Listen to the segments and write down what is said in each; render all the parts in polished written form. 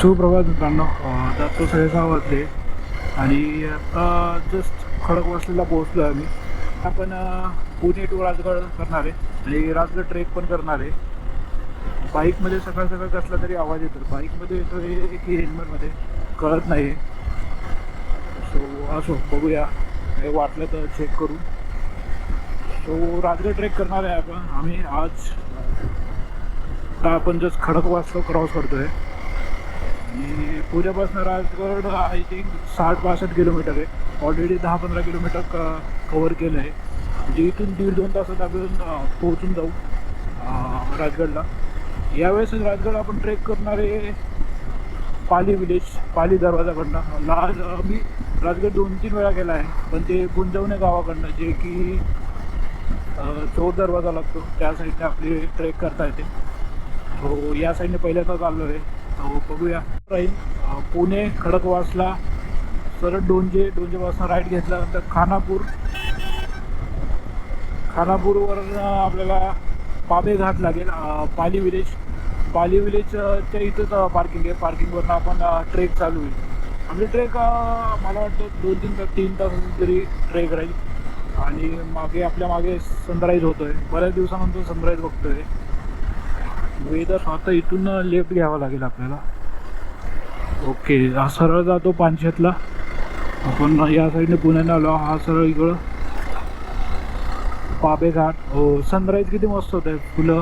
सुप्रभात मित्रांनो, जातो 6:30 वाजले आणि आता जस्ट खडकवासला पोहोचलो आहे आम्ही. आपण पुणे टू राजगड करणार आहे आणि राजगड ट्रेक पण करणार आहे. बाईकमध्ये सकाळ सकाळ कसला तरी आवाज येतो, बाईकमध्ये येतो की हेल्मेटमध्ये कळत नाही. सो असो, बघूया, काही वाटलं तर चेक करू. सो राजगड ट्रेक करणार आहे आम्ही आज. आता आपण जस्ट खडकवासला क्रॉस करतो आहे आणि पुण्यापासून राजगड आय थिंक 60-62 किलोमीटर आहे. ऑलरेडी 10-15 किलोमीटर कवर केलं आहे. म्हणजे इथून 1.5-2 तासात आपण पोहोचून जाऊ राजगडला. यावेळेस राजगड आपण ट्रेक करणार आहे पाली विलेज, पाली दरवाजाकडनं. आज मी राजगड 2-3 वेळा गेला आहे, पण ते गुंजवणे गावाकडनं, जे की चोर दरवाजा लागतो, त्या साईडने आपली ट्रेक करता येते. हो, या साईडने पहिल्यांदा चाललो आहे. हो, बघूया. राहील पुणे खडकवासला सरळ डोंजेपासून राईट घेतल्यानंतर खानापूरवर आपल्याला पाबे घाट लागेल. पाली विलेजच्या इथंच पार्किंग आहे. पार्किंगवरनं आपण ट्रेक चालू होईल. आमची ट्रेक मला वाटतं 2-3 तासाची तरी ट्रेक राहील. आणि आपल्या मागे सनराईज होतोय, बऱ्याच दिवसानंतर सनराईज बघतोय. वेदर आता इथून लेफ्ट घ्यावा लागेल आपल्याला. ओके, हा सरळ जातो पानशेतला. आपण या साईडने पुण्याने आलो. हा सरळ इकडं पाबे घाट. हो, सनराईज किती मस्त होत आहे. फुलं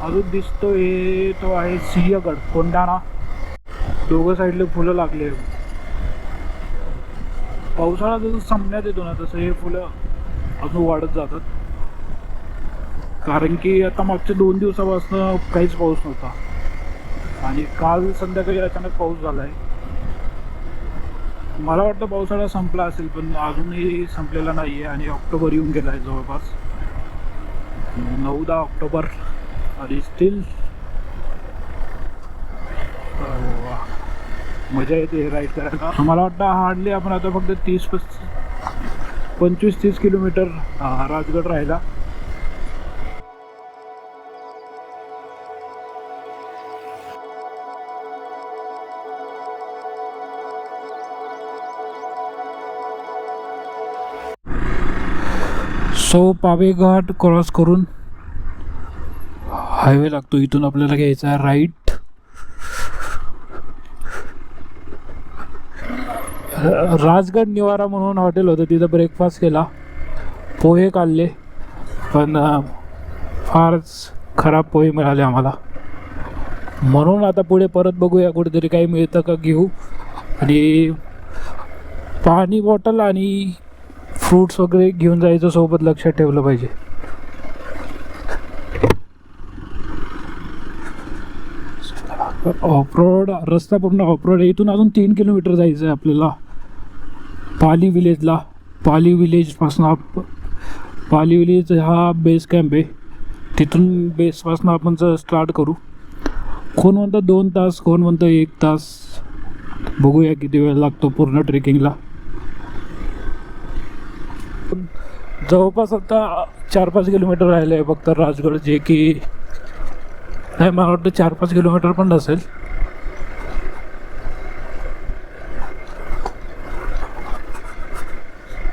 अजून दिसतोय तो आहे सिंहगड, कोंढाणा. दोघं साईडले फुलं लागले. पावसाळा जसं संपण्यात येतो ना, तसं हे फुलं अजून वाढत जातात. कारण की आता मागच्या 2 दिवसापासून काहीच पाऊस नव्हता आणि काल संध्याकाळी अचानक पाऊस झाला आहे. मला वाटतं पावसाळा संपला असेल, पण अजूनही संपलेला नाही आहे आणि ऑक्टोबर येऊन गेला आहे जवळपास. 9-10 ऑक्टोबर आणि स्टील मजा येते राईड करायला. मला वाटतं हार्डली आपण आता फक्त 25-30 किलोमीटर राजगड राहिला. सो पावे घाट क्रॉस करून हायवे लागतो. इथून आपल्याला घ्यायचा आहे राईट. राजगड निवारा म्हणून हॉटेल होतं, तिथं ब्रेकफास्ट केला, पोहे काढले, पण फारच खराब पोहे मिळाले आम्हाला. म्हणून आता पुढे परत बघूया, कुठेतरी काही मिळतं का घेऊ. आणि पाणी बॉटल आणि फ्रूट्स वगैरे घेऊन जायचं सोबत, लक्षात ठेवलं पाहिजे. ऑफरोड रस्ता पूर्ण ऑफरोड आहे. इथून अजून 3 किलोमीटर जायचं आहे आपल्याला पाली विलेजला. पाली विलेज हा बेस कॅम्प आहे. तिथून बेसपासून आपण स्टार्ट करू. कोण म्हणतं 2 तास, कोण म्हणतं 1 तास. बघूया किती वेळ लागतो पूर्ण ट्रेकिंगला. जवळपास आता 4-5 किलोमीटर राहिले आहे फक्त राजगड, जे की नाही, मला वाटतं 4-5 किलोमीटर पण नसेल.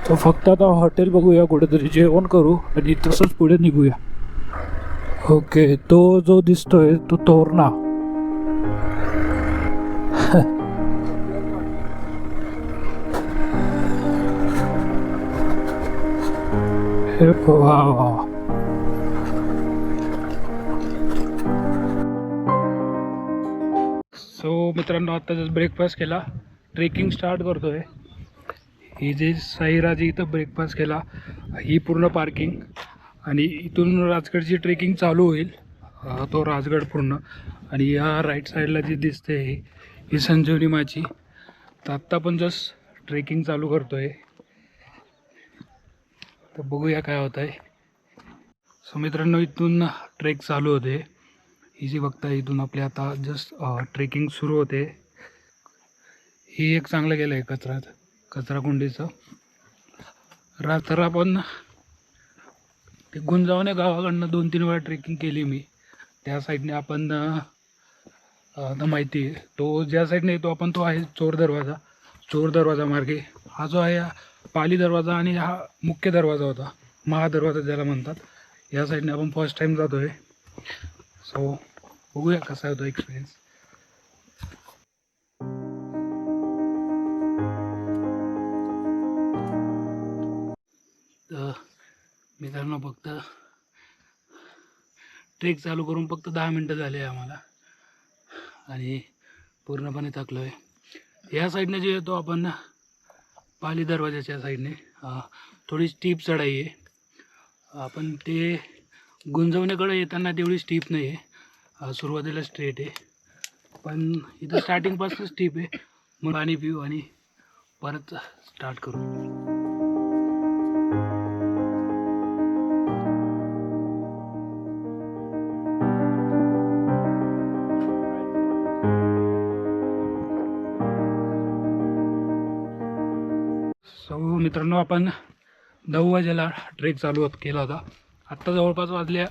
तर फक्त आता हॉटेल बघूया, कुठेतरी जेवण करू आणि तसंच पुढे निघूया. ओके, तो जो दिसतोय तो तोरणा. वा वा. सो मित्रांनो, आता जस्ट ब्रेकफास्ट केला, ट्रेकिंग स्टार्ट करतोय. ही जे साईराजी इथं ब्रेकफास्ट केला, ही पूर्ण पार्किंग आणि इथून राजगडची ट्रेकिंग चालू होईल. तो राजगड पूर्ण. आणि या राईट साईडला जी दिसते ही संजीवनी माची. तर आत्ता पण जस्ट ट्रेकिंग चालू करतोय. तर बघूया काय होत आहे. सो मित्रांनो, इथून ट्रेक चालू होते. ही जी बघता, इथून आपली आता जस्ट ट्रेकिंग सुरू होते. ही एक चांगलं गेलं आहे कचराकुंडीचं. तर आपण ते गुंजावणे गावाकडनं 2-3 वेळा ट्रेकिंग केली मी. त्या साईडने आपण आता माहिती आहे तो ज्या साईडने येतो आपण तो आहे चोर दरवाजा मार्गे हा जो आहे पाली दरवाजा आणि हा मुख्य दरवाजा होता, महादरवाजा ज्याला म्हणतात. या साईडने आपण फर्स्ट टाईम जातो आहे. सो बघूया कसा होतो एक्सपिरियन्स. तर मित्रांनो फक्त ट्रेक चालू करून फक्त 10 मिनटं झाले आहे आम्हाला आणि पूर्णपणे थकलो आहे. या साईडने जे येतो आपण पाली दरवाजाच्या साईडने थोडी स्टीप चढाई आहे. आपण ते गुंजवण्याकडे येताना तेवढी स्टीप नाही आहे, सुरुवातीला स्ट्रेट आहे, पण इथं स्टार्टिंगपासून स्टीप आहे. मग पाणी पिऊ आणि परत स्टार्ट करू. सो मित्रांनो आपण 9 वाजेला ट्रेक चालू केला होता. आत्ता जवळपास वाजले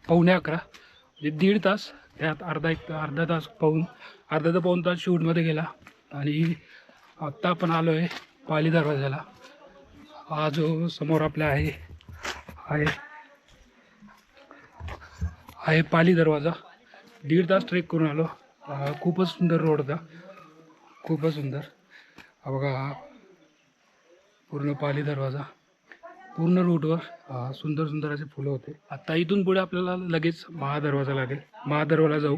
11:15 म्हणजे 1.5 तास. त्यात अर्धा ते पाऊण तास शूटमध्ये गेला आणि आत्ता आपण आलो आहे पाली दरवाजाला. हा जो समोर आपला आहे पाली दरवाजा. 1.5 तास ट्रेक करून आलो. खूपच सुंदर रोड होता, खूपच सुंदर. हा बघा, हा पूर्ण पाली दरवाजा, पूर्ण रूटवर सुंदर सुंदर असे फुलं होते. आता इथून पुढे आपल्याला लगेच महादरवाजा लागेल. महादरवाजाला जाऊ,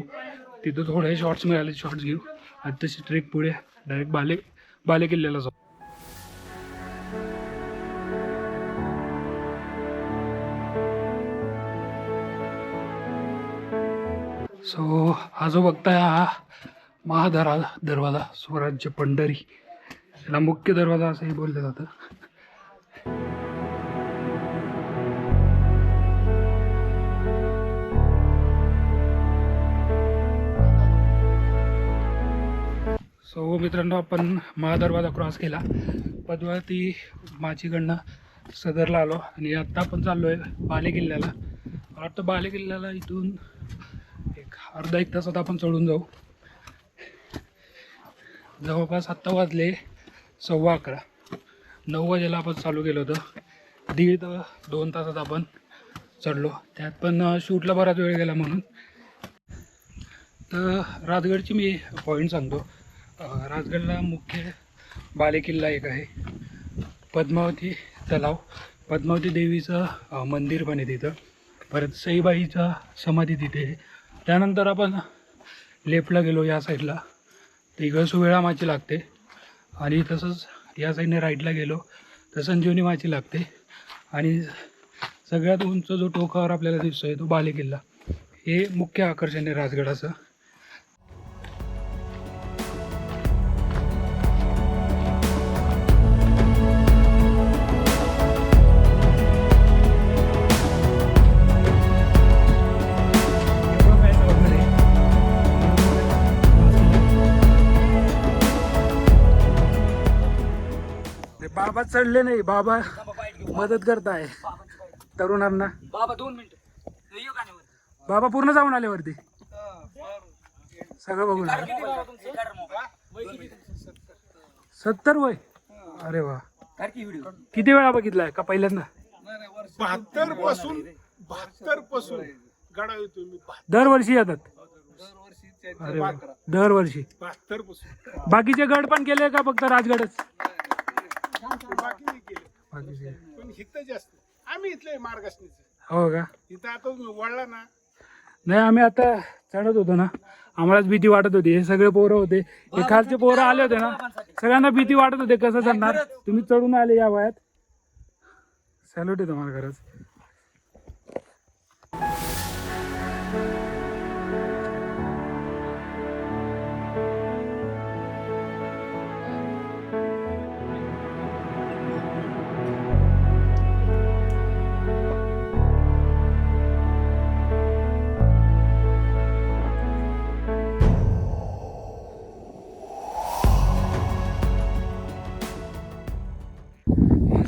तिथं थोडे शॉर्ट्स मिळाले, शॉर्ट्स घेऊ आणि तशी ट्रेक पुढे डायरेक्ट बाले किल्ल्याला जाऊ. सो हा जो बघताय हा दरवाजा स्वराज्य पंढरी, याला मुख्य दरवाजा असंही बोललं जातं. सो मित्रांनो आपण महादरवाजा क्रॉस केला, पद्मावती माचीकडनं सदरला आलो आणि आत्ता आपण चाललो आहे बाले किल्ल्याला. मला वाटतं बाले किल्ल्याला इथून अर्धा एक तासात आपण चढून जाऊ. जवळपास आत्ता वाजले 11:15. 9 वाजेला आपण चालू केलं होतं. 1.5 ते 2 तासात आपण चढलो. त्यात पण शूटला बराच वेळ गेला म्हणून. तर राजगडची मी पॉईंट सांगतो. राजगडला मुख्य बालेकिल्ला एक आहे, पद्मावती तलाव, पद्मावती देवीचं मंदिर पण आहे तिथं, परत सईबाईचा समाधी तिथे आहे. त्यानंतर आपण लेफ्टला गेलो या साईडला, तिकडं सुवेळा माची लागते आणि तसंच या साईडने राईटला गेलो तर संजीवनी माची लागते आणि सगळ्यात उंच जो टोकावर आपल्याला दिसतोय तो बालेकिल्ला. हे मुख्य आकर्षण आहे राजगडाचं. बाबा चढले नाही, बाबा मदत करताय तरुणांना. बाबा 2 मिनिटं. बाबा पूर्ण जाऊन आले वरती, सगळं बघून आले. 70 वय. अरे वा, किती वेळा बघितलाय का पहिल्यांदा? 72 पासून गडा येतो मी. दरवर्षी येतात. अरे वा, दरवर्षी. 72 पासून. बाकीचे गड पण केले का फक्त राजगडच? बाकी नाही केले, पण हित जास्त. आम्ही इथले मार्गदर्शनीचे. हो का? इथं आता वळला ना. नाही, आम्ही आता चढत होतो ना, आम्हालाच भीती वाटत होती. हे सगळे पोरं होते, हे खालचे पोरं आले होते ना, सगळ्यांना भीती वाटत होते कसं चढणार. तुम्ही चढून आले या वयात, सॅल्यूट आहे तुम्हाला खरंच.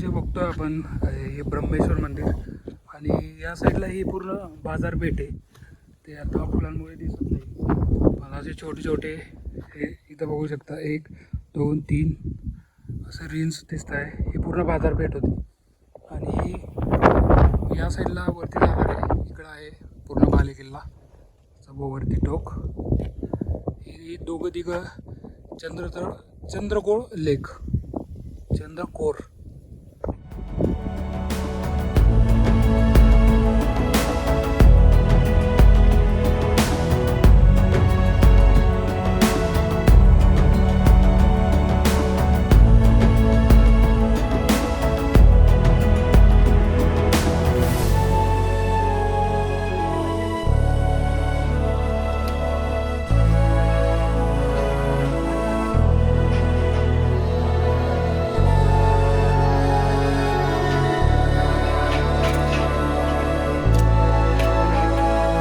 बघतोय आपण हे ब्रह्मेश्वर मंदिर आणि या साईडला ही पूर्ण बाजारपेठ आहे. ते आता फुलांमुळे दिसत नाही. पण असे छोटे छोटे हे इथं बघू शकता 1 2 3 असं रिन्स दिसत आहे. ही पूर्ण बाजारपेठ होती. आणि या साईडला वरती जाणार आहे, इकडं आहे पूर्ण बालेकिल्ला वरती टोक. ही दोघं तिघं चंद्रकोर लेक, चंद्रकोर.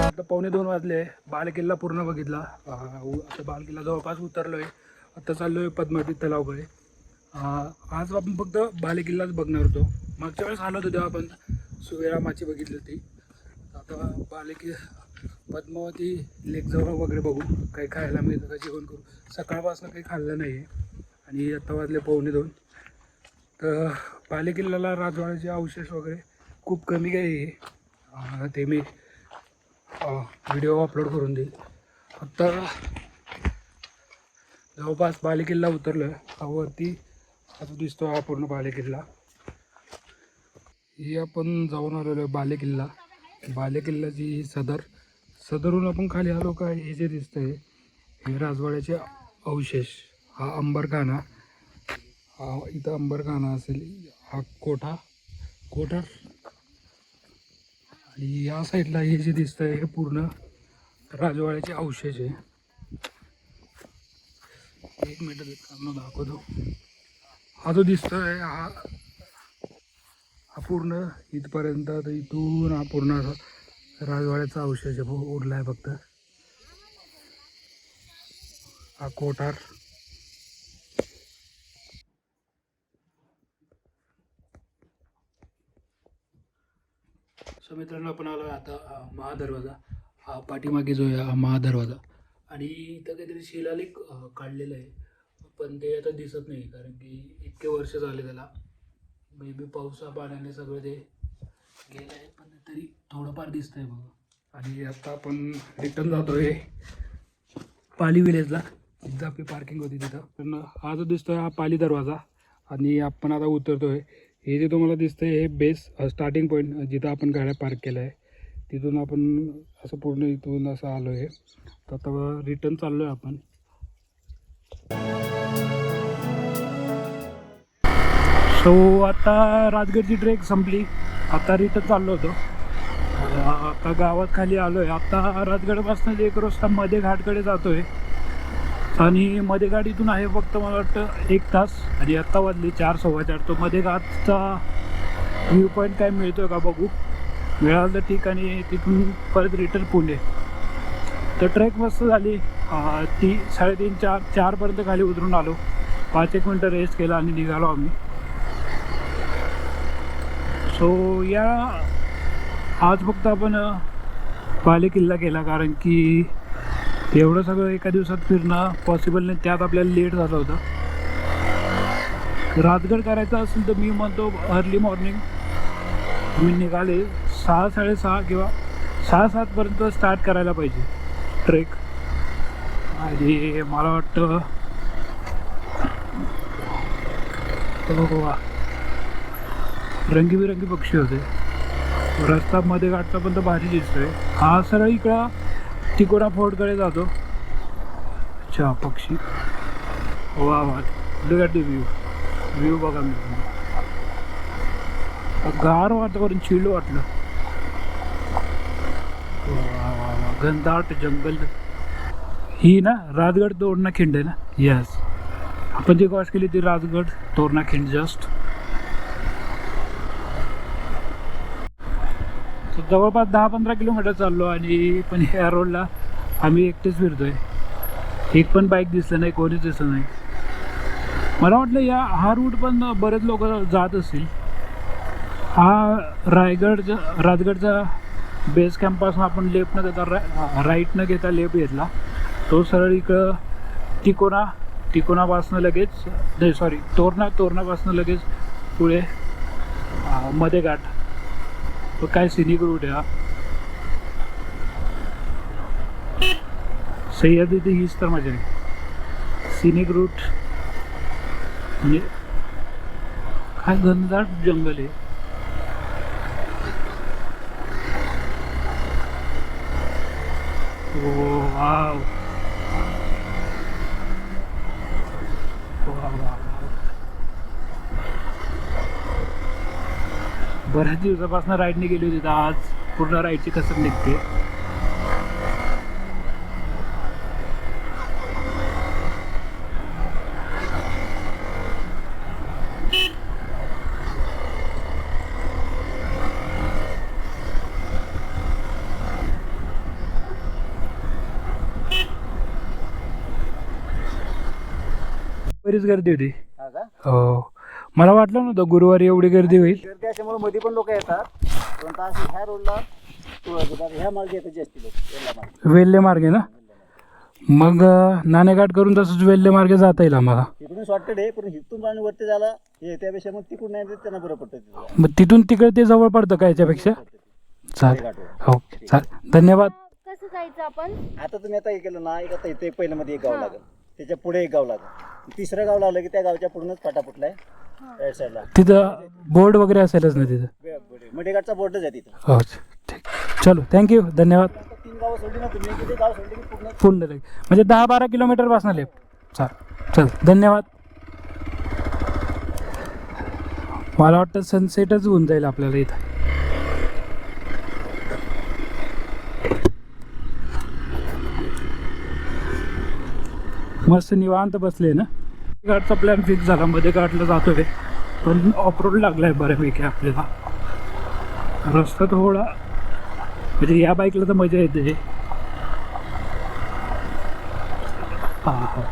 आता 1:45 वाजले. बालेकिल्ला पूर्ण बघितला. आता बालेकिल्ला जवळपास उतरलो आहे. आता चाललो आहे पद्मावती तलावकडे. आज आपण फक्त बालेकिल्लाच बघणार होतो. मागच्या वेळेस आलो होतो तेव्हा आपण सुवेरा माची बघितली होती. आता पद्मावती लेकजवळ वगैरे बघू, काही खायला मिळतं का, जेवण करू. सकाळपासून काही खाल्लं नाही आहे आणि आता वाजले 1:45. तर बालेकिल्ल्याला राजवाड्याचे अवशेष वगैरे खूप कमी काही आहे. ते मी व्हिडिओ अपलोड करून देईल. आत्ता जवळपास बालेकिल्ला उतरलं. वरती आता दिसतो हा पूर्ण बालेकिल्ला. ही आपण जाऊन आलेलो आहे बालेकिल्ला. बालेकिल्ल्याची सदरहून आपण खाली आलो का, हे जे दिसतंय हे राजवाड्याचे अवशेष. हा अंबरखाना, हा इथं अंबरखाना असेल. हा कोठार आणि या साईडला हे जे दिसतंय हे पूर्ण राजवाड्याचे अवशेष आहे. 1 मिनिट दाखवतो. हा जो दिसतोय हा पूर्ण इथपर्यंत, तर इथून हा पूर्ण राजवाड्याचा अवशेष उरला आहे फक्त. हा कोठार. सो मित्रांनो, आपण आलो आता महादरवाजा. हा पाठीमागे जो आहे हा महादरवाजा. आणि इथं काहीतरी शिलालेख काढलेलं आहे, पण ते आता दिसत नाही कारण की इतके वर्ष झाले त्याला. मे बी पावसा पाण्याने सगळं ते गेलं आहे, पण तरी थोडंफार दिसतंय बघा. आणि आता आपण रिटर्न जातोय पाली विलेजला, जिथं आपली पार्किंग होती तिथं. पण हा जो दिसतोय हा पाली दरवाजा. आणि आपण आता उतरतोय. हे जे तुम्हाला दिसतंय हे बेस स्टार्टिंग पॉईंट, जिथं आपण गाड्या पार्क केल्या आहे तिथून आपण असं पूर्ण इथून असं आलो आहे. तर आता रिटर्न चाललो आहे आपण. सो आता राजगडची ट्रेक संपली. आता रिटर्न चाललो होतो. आता गावात खाली आलो आहे. आता राजगडपासून 1 रस्ता मध्ये घाटकडे जातो आहे. आणि मध्ये घाट इथून आहे फक्त मला वाटतं 1 तास. आणि आत्ता वाजली 4 4:15. तो मध्ये घाटचा व्ह्यू पॉईंट काय मिळतो का बघू. मिळालं तर ठीक. आणि तिथून परत रिटर्न पुणे. तर ट्रेक मस्त झाली. 3:30 4पर्यंत खाली उतरून आलो. 5-1 मिनटं रेस्ट केला आणि निघालो आम्ही. सो या आज फक्त आपण बालेकिल्ला केला कारण की एवढं सगळं एका दिवसात फिरणं पॉसिबल नाही. त्यात आपल्याला लेट झालं होतं. राजगड करायचं असेल तर मी म्हणतो अर्ली मॉर्निंग मी निघाले 6 6:30 किंवा 6-7पर्यंत स्टार्ट करायला पाहिजे ट्रेक. आणि मला वाटतं रंगीबिरंगी पक्षी होते. रस्ता मध्ये घाटचा पण तर भारी दिसतोय. हा सरळ इकडं तिकोना फोर्टकडे जातो. अच्छा पक्षी, वा वा, लुक ॲट द व्ह्यू बघा. मी गार वातावरण, चिल्ड वाटलं. वा वा वा, घनदाट जंगल. ही ना राजगड तोरणा खिंड आहे ना. यस, आपण जी क्रॉस केली ती राजगड तोरणा खिंड जस्ट. जवळपास 10-15 किलोमीटर चाललो. आणि पण ह्या रोडला आम्ही एकटेच फिरतोय. एक पण बाईक दिसलं नाही, कोणीच दिसलं नाही. मला वाटलं हा रूट पण बरेच लोक जात असतील. हा राजगडचा बेस कॅम्पपासून आपण लेफ्ट न घेता राईट न घेता लेफ्ट घेतला, तो सरळ इकडं तिकोनापासून लगेच नाही सॉरी तोरणापासून लगेच पुढे मध्ये घाट. तो काय सिनिक रूट आहे हा. सह्याद्री ते हीच तर मजा आहे. सिनिक रूट म्हणजे काय घनदाट जंगल आहे. ओ वाव. बऱ्याच दिवसापासून राईडने गेली होती, तर आज पूर्ण राईडची कसर निघते. बरीच गर्दी होती. हा का? हो, मला वाटलं नव्हतं गुरुवारी एवढी गर्दी होईल. गर्दी असल्यामुळे मध्ये पण लोक येतात, पण तास ह्या रोडला ह्या मार्गे येतात जास्ती लोक, वेल्हा मार्गे. वेल्हे मार्गे ना, मग नाणेघाट करून तसंच वेल्हे मार्गे जाता येईल आम्हाला. तिकडून शॉर्टकट आहे, पण इथून पाणी वरती झाला हे त्यापेक्षा मग तिकडून नाही देत त्यांना बरं पडतं तिथं. मग तिथून तिकडे ते जवळ पडतं का याच्यापेक्षा? चालेल, ओके चालेल, धन्यवाद. कसं जायचं आपण? आता तुम्ही आता हे केलं ना, एक आता इथे पहिलं मध्ये एक गाव लागेल, त्याच्या पुढे एक गाव लागेल, तिसरं गाव लागलं की त्या गावच्या पुढूनच फाटा फुटलाय राईट साईडला. तिथं बोर्ड वगैरे असेलच ना तिथं? मडेघाटचा बोर्डच आहे तिथं. हो ठीक, चलो थँक्यू, धन्यवाद. आता 3 गावं सोडली ना तुम्ही, किती गाव सोडली की पूर्ण पूर्ण लगे म्हणजे 10-12 किलोमीटर पासून लेफ्ट. चल धन्यवाद. मला वाटतं सनसेटच होऊन जाईल आपल्याला इथं. मस्त निवांत बसले ना. घाटचा प्लॅन फिक्स झाला, मध्ये घाटला जातोय, पण ऑफरोड लागलाय बऱ्यापैकी आपल्याला. रस्ता थोडा म्हणजे या बाईकला तर मजा येते. हा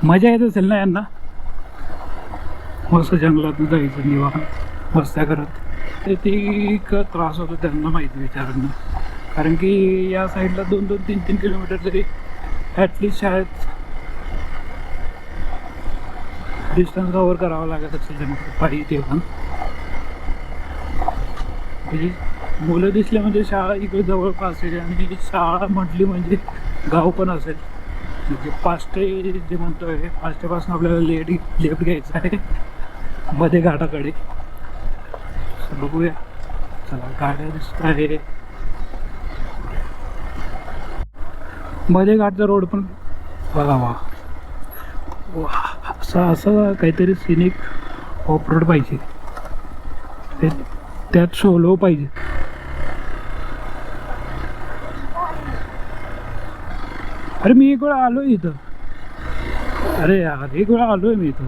मजा येत असेल ना यांना. मस्त जंगलात जायचं निवांत मस्त्या करत. ते ती त्रास होतो त्यांना माहिती विचारांना, कारण की या साईडला 2-2, 3-3 किलोमीटर तरी ॲटलिस्ट शाळेत डिस्टन्स कवर करावं लागत असेल त्यांना पायी. तेव्हा म्हणजे मुलं दिसले म्हणजे शाळा इकडे जवळपास आहे, आणि शाळा म्हटली म्हणजे गाव पण असेल. म्हणजे पाष्टे जे म्हणतोय, पाष्टेपासून आपल्याला लेफ्ट घ्यायचं आहे मध्ये घाटाकडे. बघूया, चला गाड्या दिसत आहे. मध्ये घाटचा रोड पण बघा. वा, असं काहीतरी सिनिक ऑफरोड पाहिजे, त्यात सोलो पाहिजे. अरे मी एक वेळा आलोय इथं. अरे यार, एक वेळा आलोय मी इथं.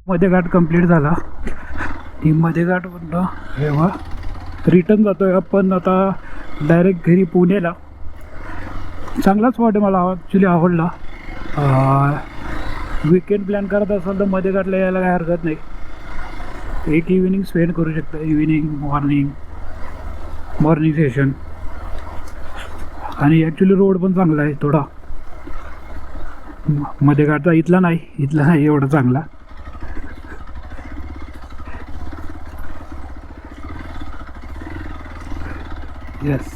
मध्ये घाट कंप्लीट झाला. ती मध्ये घाट म्हणलं तेव्हा रिटर्न जातोय आपण आता डायरेक्ट घरी पुण्याला. चांगला स्पॉट आहे, मला ॲक्च्युली आवडला. विकेंड प्लॅन करत असाल तर मध्ये घाटला यायला काही हरकत नाही. एक इव्हिनिंग स्पेंड करू शकता, इव्हिनिंग मॉर्निंग सेशन. आणि ॲक्च्युली रोड पण चांगला आहे थोडा. मध्ये घाटचा इथला नाही एवढा चांगला. येस,